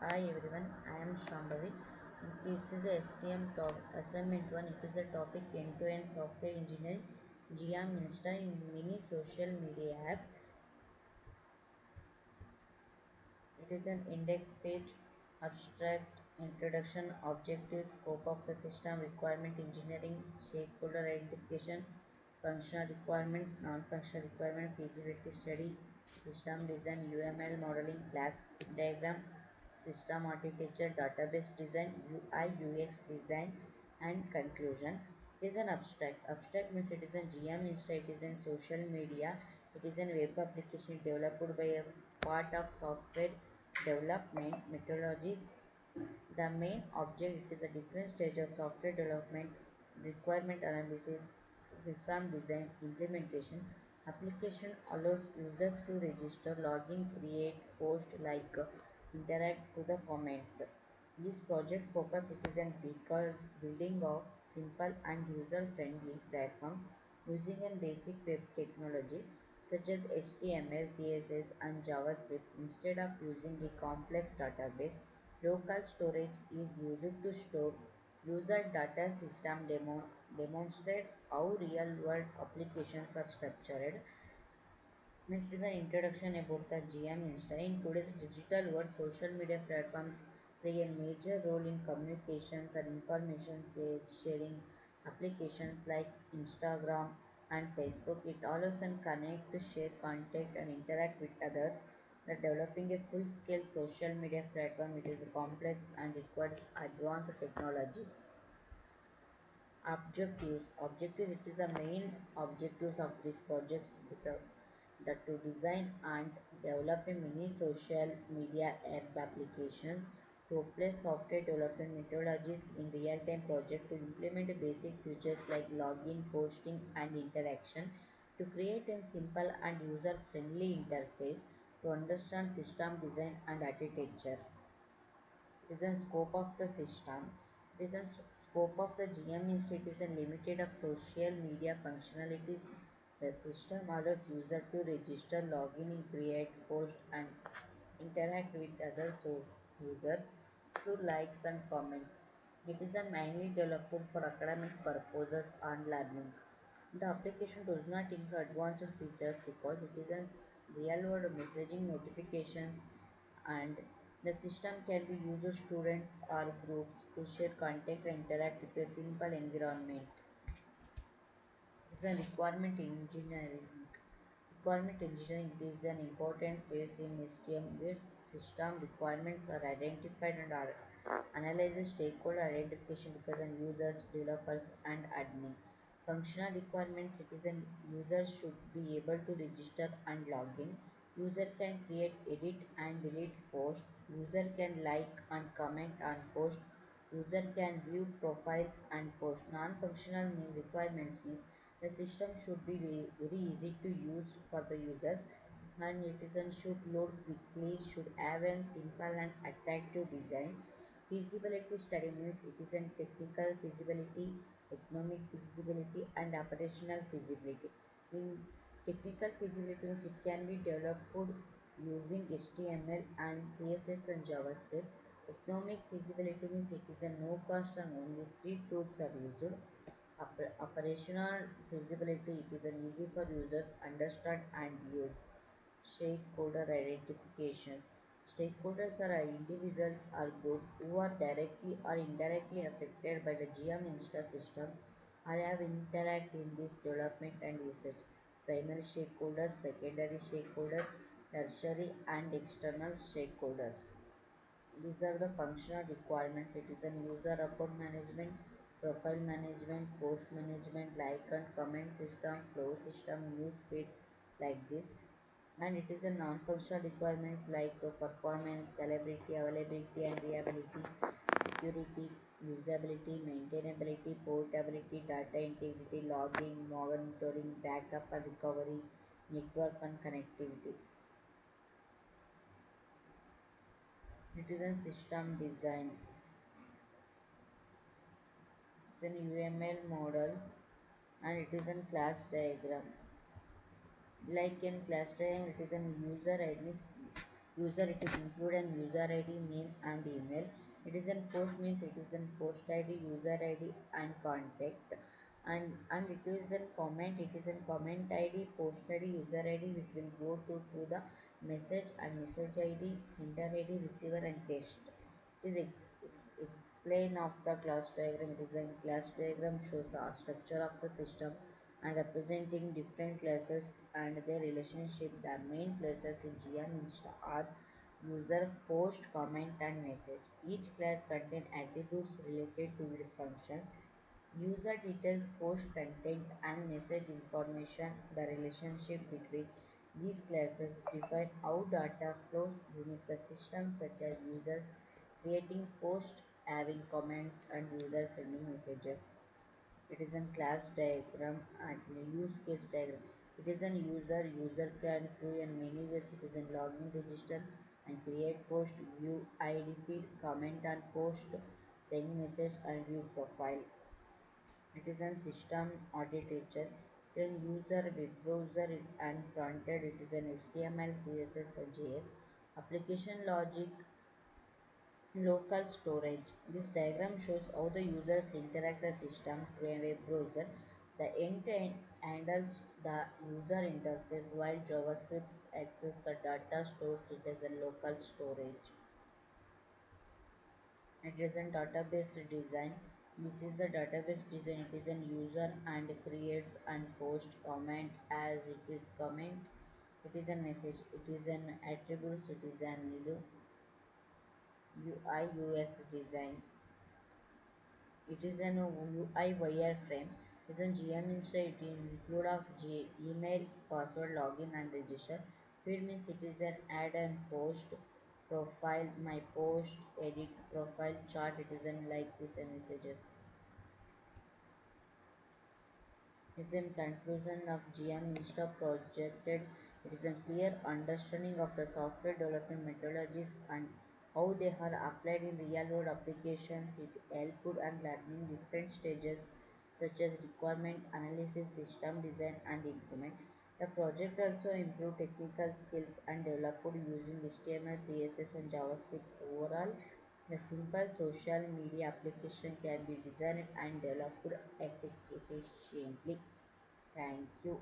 Hi everyone, I am Shambhavi. This is the STM top assignment 1. It is a topic end-to-end software engineering, GM Insta in mini social media app. It is an index page, abstract, introduction, objective, scope of the system, requirement engineering, stakeholder identification, functional requirements, non-functional requirement, feasibility study, system design, UML modeling, class diagram, system architecture, database design, UI, UX design, and conclusion. It is an abstract. Abstract means it is a GM Insta, it is in social media, it is a web application developed by a part of software development methodologies. The main object is a different stage of software development, requirement analysis, system design, implementation. Application allows users to register, login, create, post, interact to the comments. This project focus it is on because building of simple and user-friendly platforms using in basic web technologies such as HTML, CSS, and JavaScript instead of using a complex database. Local storage is used to store user data. System demonstrates how real-world applications are structured. It is an introduction about the GM Insta. In today's digital world, social media platforms play a major role in communications and information sharing. Applications like Instagram and Facebook, it allows and connect to share content and interact with others. The developing a full-scale social media platform, it is complex and requires advanced technologies. Objectives it is the main objectives of these projects is that to design and develop a mini social media app applications to apply software development methodologies in real-time project to implement basic features like login, posting, and interaction, to create a simple and user-friendly interface, to understand system design and architecture. It is a scope of the system. It is a scope of the GM is it is a limited of social media functionalities. The system allows user to register, login, and create, post, and interact with other users through likes and comments. It is a mainly developed for academic purposes and learning. The application does not include advanced features because it is a real-world messaging notifications, and the system can be used students or groups to share content and interact with a simple environment. It is a requirement engineering is an important phase in STM where system requirements are identified and are analyzed. Stakeholder identification because of users, developers, and admin. Functional requirements citizen users should be able to register and log in. User can create, edit, and delete post. User can like and comment on post. User can view profiles and post. Non-functional requirements means the system should be very easy to use for the users, and it is and should load quickly, should have a simple and attractive designs. Feasibility study means it is a technical feasibility, economic feasibility, and operational feasibility. In technical feasibility means it can be developed using HTML and CSS and JavaScript. Economic feasibility means it is a no cost and only free tools are used. Operational feasibility it is an easy for users understand and use. Stakeholder identifications. Stakeholders are individuals or groups who are directly or indirectly affected by the GM Insta systems or have interact in this development and usage. Primary stakeholders, secondary stakeholders, tertiary and external stakeholders. These are the functional requirements. It is a user account management, profile management, post management, like and comment system, flow system, news feed, like this. And it is a non-functional requirements like performance, scalability, availability, and reliability, security, usability, maintainability, portability, data integrity, logging, monitoring, backup and recovery, network and connectivity. It is a system design. It's an UML model, and it is a class diagram. Like in class diagram, it is an user User it is include an user ID, name and email. It is an post means it is an post ID, user ID and contact. And it is a comment, it is a comment ID, post ID, user ID which will go to the message and message ID, sender ID, receiver and test. It is explain of the class diagram. It is a class diagram shows the structure of the system and representing different classes and their relationship. The main classes in GM Insta are user, post, comment, and message. Each class contains attributes related to its functions. User details, post content, and message information. The relationship between these classes define how data flows within the system, such as users creating posts, having comments, and users sending messages. It is a class diagram and a use case diagram. It is an user. User can do in many ways. It is a login register and create post, view ID feed, comment on post, send message and view profile. It is a system architecture. It is a user, web browser and frontend. It is an HTML, CSS and JS. Application logic, local storage. This diagram shows how the users interact the system through a web browser. The end-to-end handles the user interface while JavaScript access the data stores it as a local storage. It is a database design. This is the database design. It is an user and creates and post comment as it is comment. It is a message. It is an attributes. It is an UI UX design. It is an UI wireframe. It is a GM instead. It include of email, password, login, and register. Feed means it is an add and post profile. My post, edit profile chart. It is an like this messages. Is in conclusion of GM Insta projected, it is a clear understanding of the software development methodologies and how they are applied in real-world applications. It helped and learning different stages such as requirement analysis, system design, and implement. The project also improved technical skills and developed using HTML, CSS, and JavaScript. Overall, the simple social media application can be designed and developed efficiently. Thank you.